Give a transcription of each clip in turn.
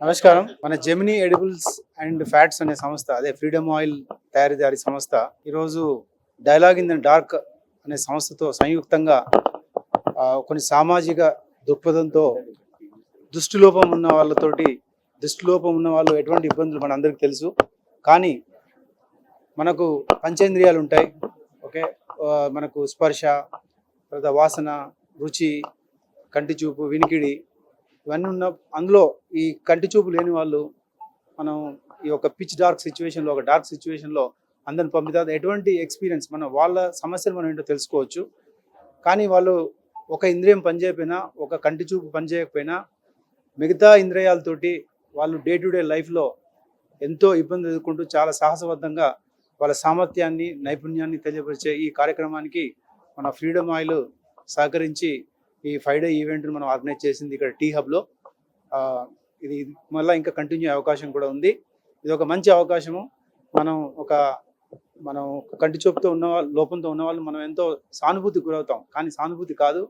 నమస్కారం. మన Gemini edibles and fats అనే సంస్థ, అదే ఫ్రీడమ్ ఆయిల్ తయారీదారి సంస్థ, ఈరోజు డైలాగ్ ఇన్ ద డార్క్ అనే సంస్థతో సంయుక్తంగా కొన్ని సామాజిక దృక్పథంతో దృష్టిలోపం ఉన్న వాళ్ళు ఎటువంటి ఇబ్బందులు మన అందరికీ తెలుసు. కానీ మనకు పంచేంద్రియాలు ఉంటాయి. ఓకే, మనకు స్పర్శ, తర్వాత వాసన, రుచి, కంటి చూపు, వినికిడి, ఇవన్నీ ఉన్న అందులో ఈ కంటి చూపు లేని వాళ్ళు మనం ఈ ఒక పిచ్ డార్క్ సిచ్యువేషన్లో, ఒక డార్క్ సిచ్యువేషన్లో అందరిని పంపితే ఎటువంటి ఎక్స్పీరియన్స్, వాళ్ళ సమస్యలు మనం ఏంటో తెలుసుకోవచ్చు. కానీ వాళ్ళు ఒక ఇంద్రియం పనిచేయకపోయినా, ఒక కంటి చూపు పనిచేయకపోయినా, మిగతా ఇంద్రియాలతోటి వాళ్ళు డే టు డే లైఫ్లో ఎంతో ఇబ్బంది ఎదుర్కొంటూ చాలా సాహసబద్ధంగా వాళ్ళ సామర్థ్యాన్ని, నైపుణ్యాన్ని తెలియపరిచే ఈ కార్యక్రమానికి మన ఫ్రీడమ్ ఆయిల్ సహకరించి ఈ 5 డే ఈవెంట్ను మనం ఆర్గనైజ్ చేసింది ఇక్కడ టీ హబ్లో. ఇది మళ్ళీ ఇంకా కంటిన్యూ అయ్యే అవకాశం కూడా ఉంది. ఇది ఒక మంచి అవకాశము. మనం కంటి చూపుతో లోపంతో ఉన్న వాళ్ళు మనం ఎంతో సానుభూతికి గురవుతాం. కానీ సానుభూతి కాదు,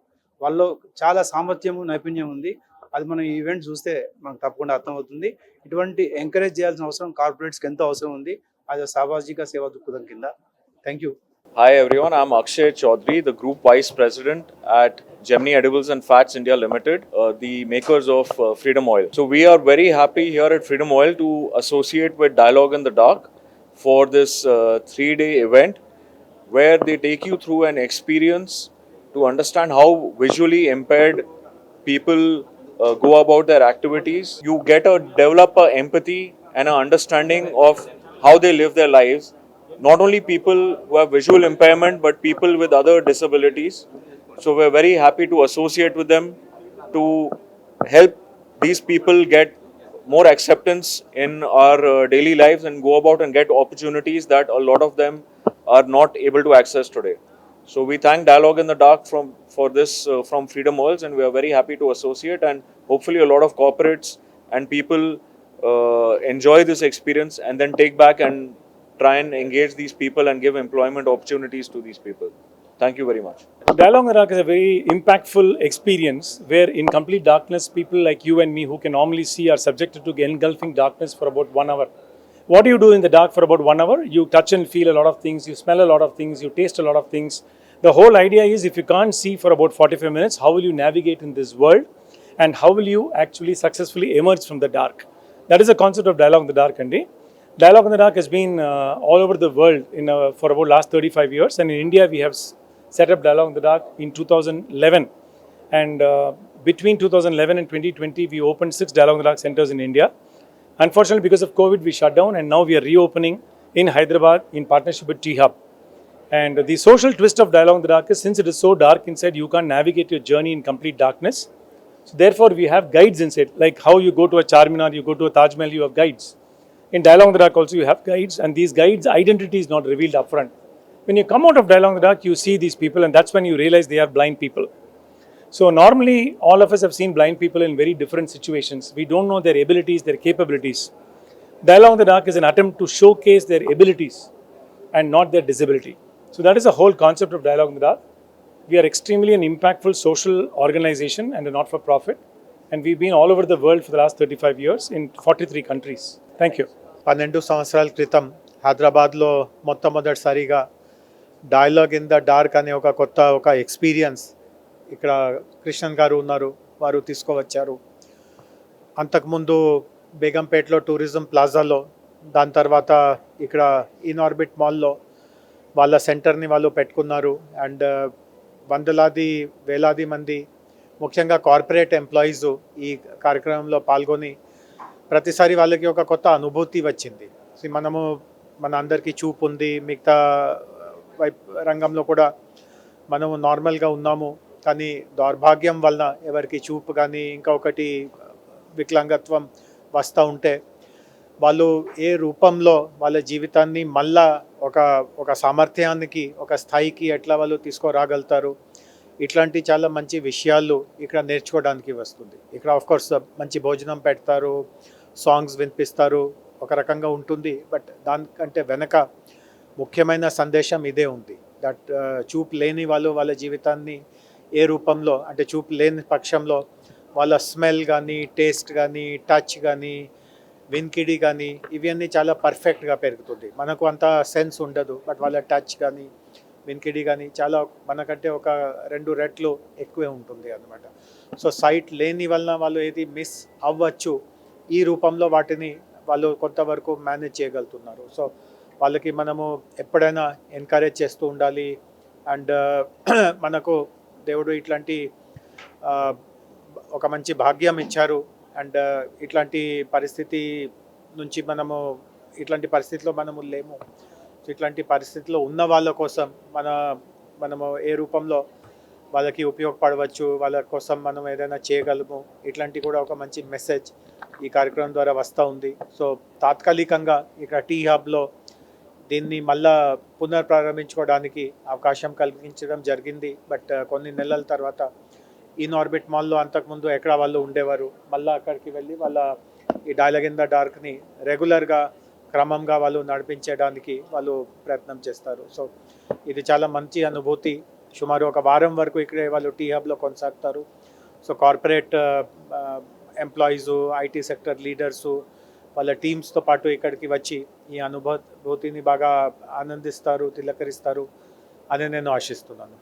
వాళ్ళలో చాలా సామర్థ్యము, నైపుణ్యం ఉంది. అది మనం ఈ ఈవెంట్ చూస్తే మనకు తప్పకుండా అర్థమవుతుంది. ఇటువంటి ఎంకరేజ్ చేయాల్సిన అవసరం కార్పొరేట్స్కి ఎంతో అవసరం ఉంది. అది సామాజిక సేవా దృక్పథం కింద. Thank you. Hi everyone, I'm Akshay Chaudhary, the Group Vice President at Gemini Edibles and Fats India Limited, the makers of Freedom Oil. So we are very happy here at Freedom Oil to associate with Dialogue in the Dark for this 3-day event where they take you through an experience to understand how visually impaired people go about their activities. You develop a empathy and an understanding of how they live their lives. Not only people who have visual impairment, but people with other disabilities. So we're very happy to associate with them to help these people get more acceptance in our daily lives and go about and get opportunities that a lot of them are not able to access today. So we thank Dialogue in the Dark for this from Freedom Oils, and we are very happy to associate, and hopefully a lot of corporates and people enjoy this experience and then take back and try and engage these people and give employment opportunities to these people. Thank you very much. Dialogue in the Dark is a very impactful experience where in complete darkness, people like you and me who can normally see are subjected to engulfing darkness for about 1 hour. What do you do in the dark for about 1 hour? You touch and feel a lot of things, you smell a lot of things, you taste a lot of things. The whole idea is if you can't see for about 45 minutes, how will you navigate in this world and how will you actually successfully emerge from the dark? That is the concept of Dialogue in the Dark, Andy. Dialogue in the Dark has been all over the world for about last 35 years, and in India we have set up Dialogue in the Dark in 2011, and between 2011 and 2020 we opened 6 Dialogue in the Dark centers in India. Unfortunately, because of COVID we shut down, and now we are reopening in Hyderabad in partnership with T Hub. And the social twist of Dialogue in the Dark is, since it is so dark inside, you can't navigate your journey in complete darkness. So therefore we have guides inside, like how you go to a Charminar, you go to a Taj Mahal, you have guides. In Dialogue in the Dark also you have guides, and these guides' identity is not revealed upfront. When you come out of Dialogue in the Dark, you see these people, and that's when you realize they are blind people. So normally all of us have seen blind people in very different situations. We don't know their abilities, their capabilities. Dialogue in the Dark is an attempt to showcase their abilities and not their disability. So that is the whole concept of Dialogue in the Dark. We are extremely an impactful social organization and a not-for-profit, and we've been all over the world for the last 35 years in 43 countries. Thank you. 12 సంవత్సరాల క్రితం హైదరాబాద్లో మొట్టమొదటిసారిగా dialogue in the dark అనే ఒక experience ఇక్కడ కృష్ణన్ గారు ఉన్నారు, వారు తీసుకువచ్చారు. అంతకుముందు బేగంపేటలో టూరిజం ప్లాజాలో, దాని తర్వాత ఇక్కడ ఇన్ఆర్బిట్ మాల్లో వాళ్ళ సెంటర్ని వాళ్ళు పెట్టుకున్నారు. అండ్ వేలాది మంది ముఖ్యంగా కార్పొరేట్ ఎంప్లాయీస్ ఈ కార్యక్రమంలో పాల్గొని ప్రతిసారి వాళ్ళకి ఒక కొత్త అనుభూతి వచ్చింది. మన అందరికీ చూపు ఉంది, మిగతా రంగంలో కూడా మనము నార్మల్గా ఉన్నాము, కానీ దౌర్భాగ్యం వలన ఎవరికి చూపు కానీ ఇంకొకటి వికలాంగత్వం వస్తూ ఉంటే వాళ్ళు ఏ రూపంలో వాళ్ళ జీవితాన్ని మళ్ళా ఒక సామర్థ్యానికి, ఒక స్థాయికి ఎట్లా వాళ్ళు తీసుకురాగలుగుతారు, ఇట్లాంటి చాలా మంచి విషయాలు ఇక్కడ నేర్చుకోవడానికి వస్తుంది. ఇక్కడ ఆఫ్కోర్స్ మంచి భోజనం పెడతారు, సాంగ్స్ వినిపిస్తారు, ఒక రకంగా ఉంటుంది. బట్ దానికంటే వెనక ముఖ్యమైన సందేశం ఇదే ఉంది, దట్ చూపు లేని వాళ్ళు వాళ్ళ జీవితాన్ని ఏ రూపంలో, అంటే చూపు లేని పక్షంలో వాళ్ళ స్మెల్ కానీ, టేస్ట్ కానీ, టచ్ కానీ, వినికిడి కానీ ఇవన్నీ చాలా పర్ఫెక్ట్గా పెరుగుతుంది. మనకు అంత సెన్స్ ఉండదు, బట్ వాళ్ళ టచ్ కానీ వినికిడి కానీ చాలా మనకంటే ఒక 2 రెట్లు ఎక్కువే ఉంటుంది అన్నమాట. సో సైట్ లేని వలన వాళ్ళు ఏది మిస్ అవ్వచ్చు, ఈ రూపంలో వాటిని వాళ్ళు కొంతవరకు మేనేజ్ చేయగలుగుతున్నారు. సో వాళ్ళకి మనము ఎప్పుడైనా ఎంకరేజ్ చేస్తూ ఉండాలి. అండ్ మనకు దేవుడు ఇట్లాంటి ఒక మంచి భాగ్యం ఇచ్చారు. అండ్ ఇట్లాంటి పరిస్థితి నుంచి ఇట్లాంటి పరిస్థితిలో మనము లేము. సో ఇట్లాంటి పరిస్థితిలో ఉన్న వాళ్ళ కోసం మనము ఏ రూపంలో వాళ్ళకి ఉపయోగపడవచ్చు, వాళ్ళ కోసం మనం ఏదైనా చేయగలము, ఇట్లాంటి కూడా ఒక మంచి మెసేజ్ ఈ కార్యక్రమం ద్వారా వస్తూ ఉంది. సో తాత్కాలికంగా ఇక్కడ టీ హబ్లో దీన్ని మళ్ళా పునర్ప్రారంభించుకోవడానికి అవకాశం కలిగించడం జరిగింది. బట్ కొన్ని నెలల తర్వాత ఇన్ ఆర్బిట్ మాల్లో అంతకుముందు ఎక్కడ వాళ్ళు ఉండేవారు, మళ్ళీ అక్కడికి వెళ్ళి వాళ్ళ ఈ డైలాగ్ ఇన్ ద డార్క్ని రెగ్యులర్గా క్రమంగా వాళ్ళు నడిపించడానికి వాళ్ళు ప్రయత్నం చేస్తారు. సో ఇది చాలా మంచి అనుభూతి. సుమారు ఒక వారం వరకు ఇక్కడే వాళ్ళు టీ హబ్లో కొనసాగుతారు. So corporate employees, IT sector leaders వాళ్ళ టీమ్స్తో పాటు ఇక్కడికి వచ్చి ఈ అనుభూతిని బాగా ఆనందిస్తారు, తిలకరిస్తారు అని నేను ఆశిస్తున్నాను.